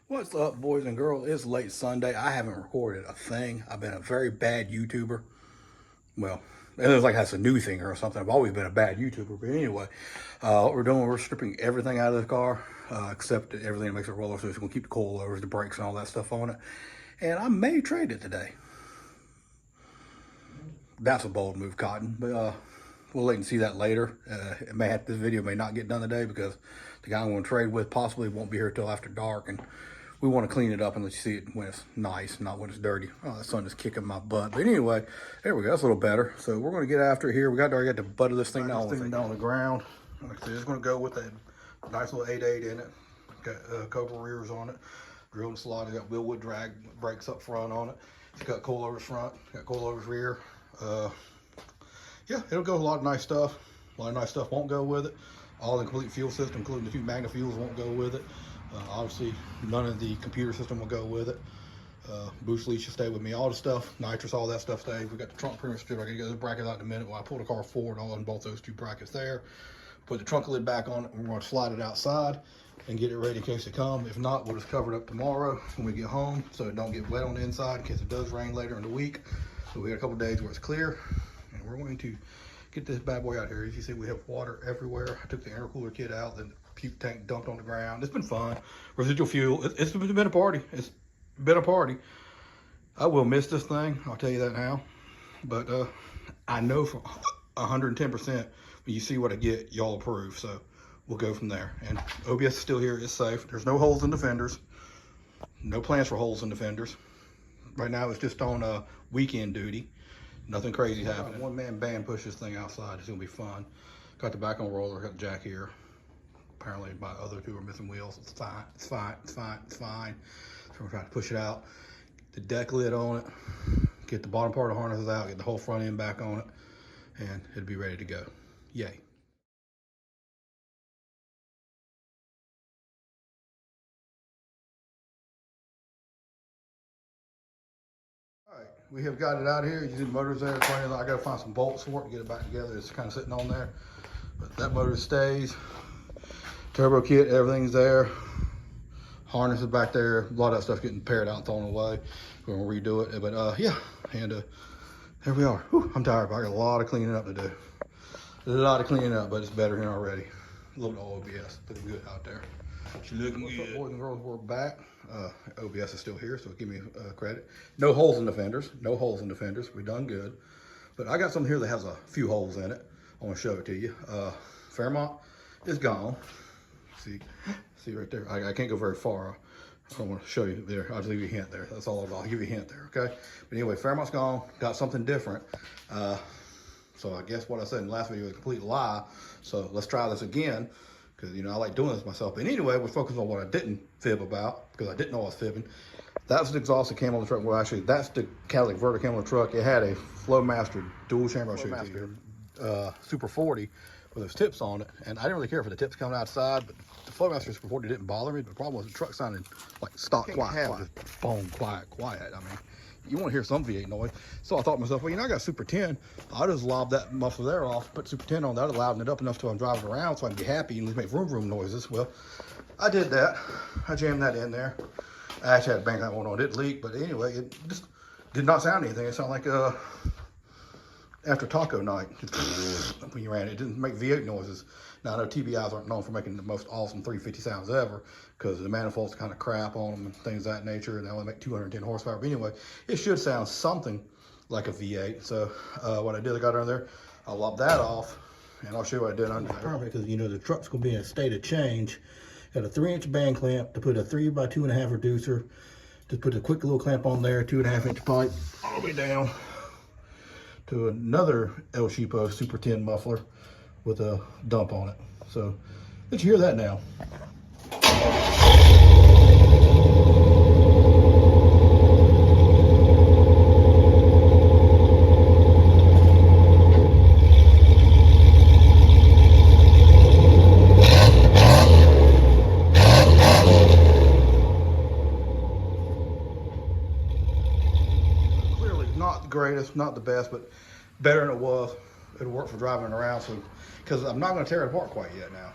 What's up, boys and girls? It's late Sunday. I haven't recorded a thing. I've been a very bad YouTuber. Well, it looks like that's a new thing or something. I've always been a bad YouTuber. But anyway, what we're doing, we're stripping everything out of the car, except everything that makes it roller. So it's going to keep the coilovers, the brakes, and all that stuff on it. And I may trade it today. That's a bold move, Cotton. But we'll wait and see that later. This video may not get done today because the guy I'm going to trade with possibly won't be here till after dark, and we want to clean it up and let you see it when it's nice, not when it's dirty. Oh, the sun is kicking my butt. But anyway, there we go. That's a little better. So we're going to get after it here. We already got the butt of this thing down on the ground. Like I said, it's going to go with a nice little 8.8 in it. Got Cobra rears on it. Drilled and slotted. Got Willwood drag brakes up front on it. It's got coilovers front. Got coilovers rear. Yeah, it'll go with a lot of nice stuff. A lot of nice stuff won't go with it. All the complete fuel system, including the 2 Magna fuels, won't go with it. Obviously, none of the computer system will go with it. Boost lead should stay with me. All the stuff, nitrous, all that stuff stays. We got the trunk pretty much stripped. I can get those brackets out in a minute. When I pull the car forward, I'll unbolt those 2 brackets there. Put the trunk lid back on it. We're going to slide it outside and get it ready in case it comes. If not, we'll just cover it up tomorrow when we get home so it don't get wet on the inside in case it does rain later in the week. So we got a couple days where it's clear, and we're going to get this bad boy out here. As you see, we have water everywhere. I took the intercooler kit out, then the puke tank dumped on the ground. It's been fun. Residual fuel. It's been a party. It's been a party. I will miss this thing. I'll tell you that now. But I know for 110% when you see what I get, y'all approve. So we'll go from there. And OBS is still here. It's safe. There's no holes in the fenders. No plans for holes in the fenders. Right now, it's just on weekend duty. Nothing crazy happening. One-man band push this thing outside. It's gonna be fun. Got the back on roller, got the jack here. Apparently my other 2 are missing wheels. It's fine, it's fine, it's fine, it's fine. So we're trying to push it out. The deck lid on it. Get the bottom part of the harnesses out, get the whole front end back on it, and it'll be ready to go. Yay. All right, we have got it out here. You see the motor's there. I gotta find some bolts for it to get it back together. It's kind of sitting on there, but that motor stays. Turbo kit, everything's there. Harness is back there. A lot of that stuff getting paired out and thrown away. We're gonna redo it, but yeah, and there we are. Whew, I'm tired, but I got a lot of cleaning up to do. A lot of cleaning up, but it's better here already. A little bit of OBS, looking good out there. It's looking good. What's up, boys and girls? We're back. OBS is still here, so give me credit. No holes in the fenders. No holes in the fenders. We done good. But I got something here that has a few holes in it. I want to show it to you. Fairmont is gone. See right there. I can't go very far. I don't want to show you there. I'll just leave you a hint there. That's all I'll give you a hint there, okay? But anyway, Fairmont's gone. Got something different. So I guess what I said in the last video was a complete lie. So let's try this again, because you know I like doing this myself. But anyway, we're focusing on what I didn't fib about, because I didn't know I was fibbing. That was the exhaust that came on the truck. Well, actually, that's the catalytic converter came on the truck. It had a Flowmaster dual chamber. I'll show you Super 40 with those tips on it, and I didn't really care for the tips coming outside, but the Flowmaster Super 40 didn't bother me. But the problem was the truck sounded like stock quiet, just phone quiet. I mean, you want to hear some V8 noise. So I thought to myself, well, you know, I got Super 10. I'll just lob that muffler there off, put Super 10 on that, louden it up enough till I'm driving around so I can be happy and make vroom vroom noises. Well, I did that. I jammed that in there. I actually had a bank light one on. It didn't leak, but anyway, it just did not sound anything. It sounded like after taco night, when you ran it, didn't make V8 noises. Now, I know TBIs aren't known for making the most awesome 350 sounds ever, because the manifolds kind of crap on them and things of that nature, and they only make 210 horsepower. But anyway, it should sound something like a V8. So what I did, I got under there, I lobbed that off, and I'll show you what I did under there. Perfect, because you know the truck's going to be in a state of change. Got a 3-inch band clamp to put a 3 by 2.5 reducer, to put a quick little clamp on there, 2.5-inch pipe all the way down to another El Cheapo Super 10 muffler with a dump on it. So let you hear that now. Clearly not the greatest, not the best, but better than it was. It'll work for driving around. So, because I'm not going to tear it apart quite yet now.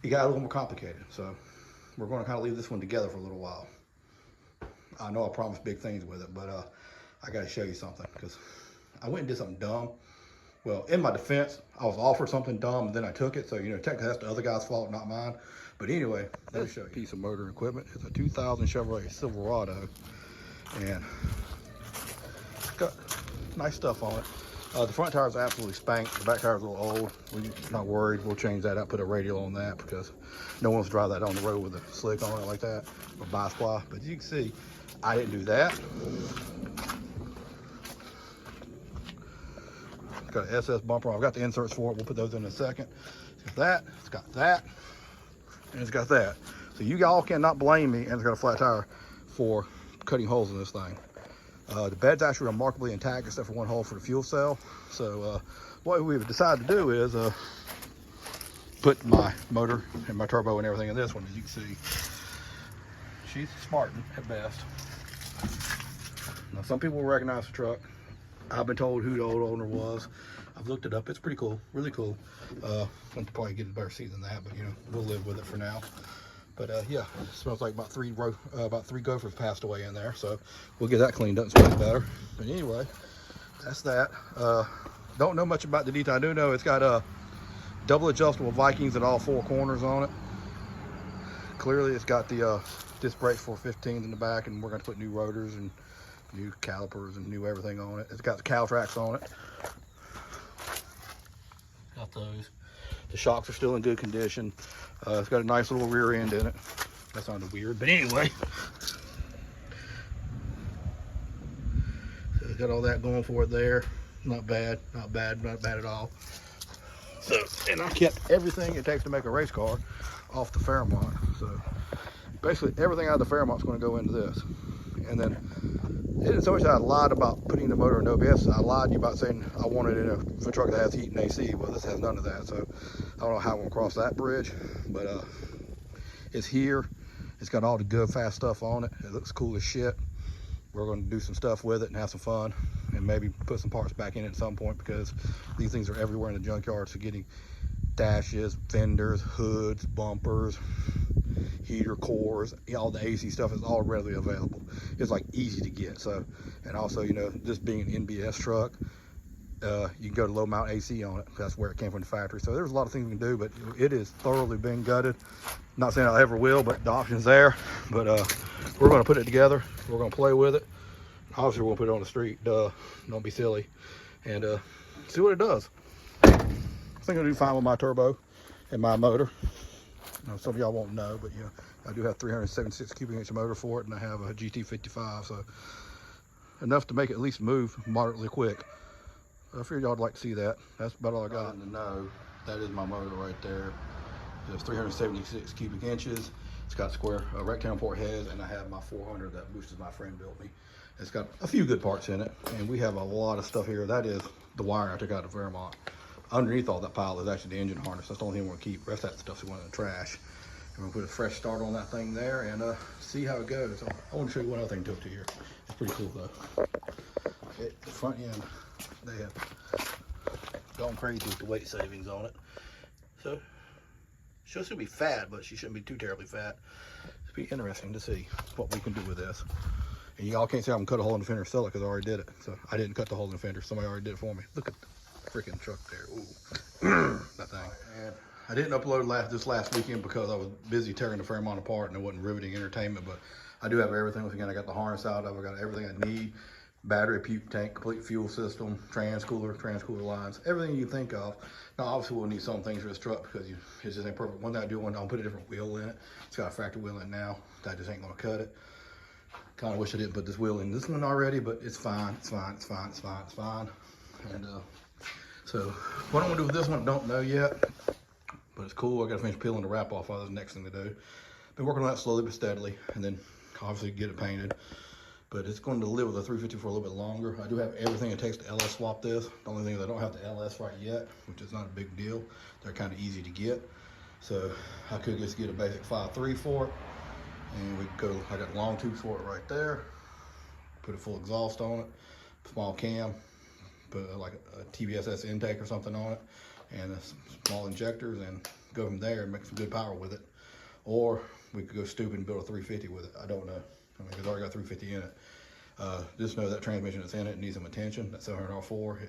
It got a little more complicated. So we're going to kind of leave this one together for a little while. I know I promised big things with it, but I got to show you something, because I went and did something dumb. Well, in my defense, I was offered something dumb and then I took it. So, you know, technically that's the other guy's fault, not mine. But anyway, let me show you. Piece of motor equipment. It's a 2000 Chevrolet Silverado. And it's got nice stuff on it. The front tire is absolutely spanked. The back tire is a little old. We're not worried. We'll change that out, put a radial on that, because no one wants to drive that on the road with a slick on it like that, or bi-sply. But you can see, I didn't do that. It's got an SS bumper. I've got the inserts for it. We'll put those in a second. It's got that. It's got that. And it's got that. So you all cannot blame me, and it's got a flat tire, for cutting holes in this thing. The bed's actually remarkably intact except for one hole for the fuel cell. So what we've decided to do is put my motor and my turbo and everything in this one. As you can see, she's Spartan at best. Now some people will recognize the truck. I've been told who the old owner was. I've looked it up. It's pretty cool, really cool. I can probably get a better seat than that, but you know, we'll live with it for now. But yeah, it smells like about three gophers passed away in there, so we'll get that cleaned up and smell better. But anyway, that's that. Don't know much about the detail. I do know it's got double adjustable Vikings at all four corners on it. Clearly, it's got the disc brakes 415s in the back, and we're going to put new rotors and new calipers and new everything on it. It's got the cow tracks on it. Got those. The shocks are still in good condition. It's got a nice little rear end in it. That sounded weird, but anyway. So it's got all that going for it there. Not bad, not bad, not bad at all. So, and I kept everything it takes to make a race car off the Fairmont. So basically everything out of the Fairmont's going to go into this. And then it's always I lied about putting the motor in OBS. I lied to you about saying I wanted it in a truck that has heat and AC. Well, this has none of that, so I don't know how I'm gonna cross that bridge. But it's here. It's got all the good fast stuff on it. It looks cool as shit. We're gonna do some stuff with it and have some fun, and maybe put some parts back in it at some point, because these things are everywhere in the junkyard. So getting dashes, fenders, hoods, bumpers, heater cores, all the AC stuff is all readily available. It's like easy to get. So, and also, you know, this being an NBS truck, you can go to low mount AC on it. That's where it came from the factory. So there's a lot of things we can do, but it is thoroughly been gutted. Not saying I ever will, but the option's there. But we're going to put it together. We're going to play with it. Obviously, we're going to put it on the street. Duh, don't be silly. And see what it does. I think I'll do fine with my turbo and my motor. Now, some of y'all won't know, but you know, I do have 376 cubic inch motor for it, and I have a GT55, so enough to make it at least move moderately quick. I figured y'all would like to see that. That's about all I got. To know, that is my motor right there. It's 376 cubic inches. It's got square rectangle port heads, and I have my 400 that Boosters my friend built me. It's got a few good parts in it, and we have a lot of stuff here. That is the wire I took out of Fairmont. Underneath all that pile is actually the engine harness. That's the only thing we're gonna keep. The rest of that stuff's going in the trash. And we'll put a fresh start on that thing there and see how it goes. I want to show you one other thing to here. It's pretty cool though. The front end, they have gone crazy with the weight savings on it. So she'll still be fat, but she shouldn't be too terribly fat. It'll be interesting to see what we can do with this. And y'all can't say I'm gonna cut a hole in the fender and sell it, because I already did it. So I didn't cut the hole in the fender. Somebody already did it for me. Look at the freaking truck there. Ooh, that thing. And I didn't upload this last weekend because I was busy tearing the Fairmont apart and it wasn't riveting entertainment. But I do have everything. Once again, I got the harness out. I've got everything I need. Battery, puke tank, complete fuel system, transcooler lines, everything you think of. Now, obviously, we'll need some things for this truck because it just ain't perfect. One thing I do, I'll put a different wheel in it. It's got a factory wheel in it now. That just ain't gonna cut it. Kind of wish I didn't put this wheel in this one already, but it's fine. It's fine. It's fine. It's fine. It's fine. And so what I'm gonna do with this one, don't know yet, but it's cool. I gotta finish peeling the wrap off. That's the next thing to do. Been working on that slowly but steadily, and then obviously get it painted. But it's going to live with a 350 for a little bit longer. I do have everything it takes to LS swap this. The only thing is I don't have the LS right yet, which is not a big deal. They're kind of easy to get. So I could just get a basic 5.3 for it. And we go, I got long tubes for it right there. Put a full exhaust on it, small cam, put like a TBSS intake or something on it, and small injectors, and go from there and make some good power with it. Or we could go stupid and build a 350 with it. I don't know. I mean, it's already got 350 in it. Just know that transmission that's in it needs some attention. That 700R4,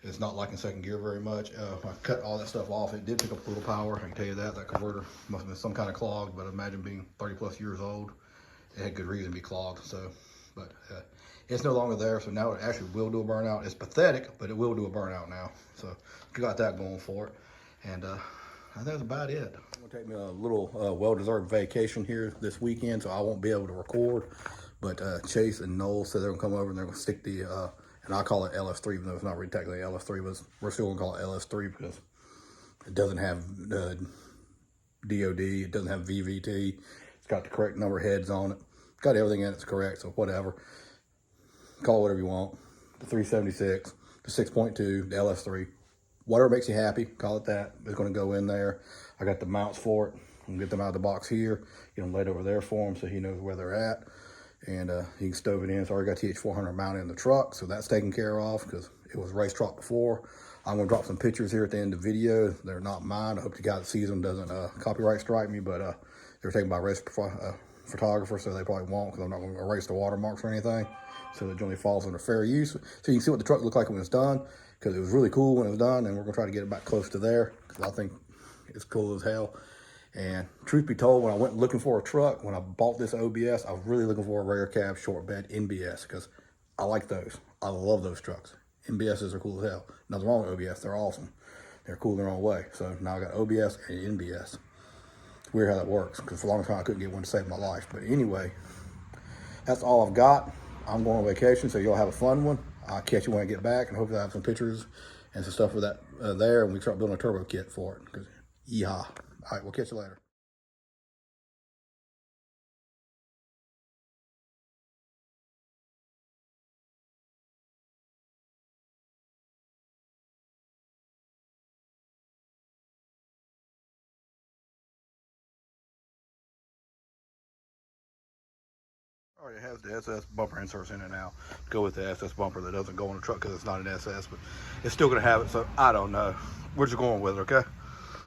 it's not liking second gear very much. I cut all that stuff off. It did pick up a little power. I can tell you that. That converter must have been some kind of clogged, but imagine being 30 plus years old. It had good reason to be clogged. So, but it's no longer there. So now it actually will do a burnout. It's pathetic, but it will do a burnout now. So got that going for it. And I think that's about it. I'm gonna take me a little well-deserved vacation here this weekend, so I won't be able to record. But Chase and Noel said they're gonna come over and they're gonna stick the, and I call it LS3, even though it's not really technically LS3, but we're still gonna call it LS3 because it doesn't have DOD, it doesn't have VVT. It's got the correct number of heads on it. It's got everything in it's correct, so whatever. Call it whatever you want. The 376, the 6.2, the LS3. Whatever makes you happy, call it that. It's gonna go in there. I got the mounts for it. I'm gonna get them out of the box here, get them laid over there for him so he knows where they're at. And he can stove it in. So I already got TH400 mounted in the truck, so that's taken care of because it was race truck before. I'm gonna drop some pictures here at the end of the video. They're not mine. I hope the guy that sees them doesn't copyright strike me, but they're taken by a race photographer, so they probably won't because I'm not gonna erase the watermarks or anything. So it generally falls under fair use. So you can see what the truck looked like when it's done, because it was really cool when it was done, and we're gonna try to get it back close to there because I think it's cool as hell. And truth be told, when I went looking for a truck, when I bought this OBS, I was really looking for a rear cab short bed NBS because I like those. I love those trucks. NBSs are cool as hell. Nothing wrong with OBS. They're awesome. They're cool in their own way. So now I got OBS and NBS. It's weird how that works because for a long time I couldn't get one to save my life. But anyway, that's all I've got. I'm going on vacation, so you'll have a fun one. I'll catch you when I get back, and hopefully I have some pictures and some stuff for that there, and we can start building a turbo kit for it. Because, yeehaw. All right, we'll catch you later. All right, it has the SS bumper inserts in it now. Go with the SS bumper that doesn't go on the truck because it's not an SS, but it's still going to have it, so I don't know. We're just going with it, okay?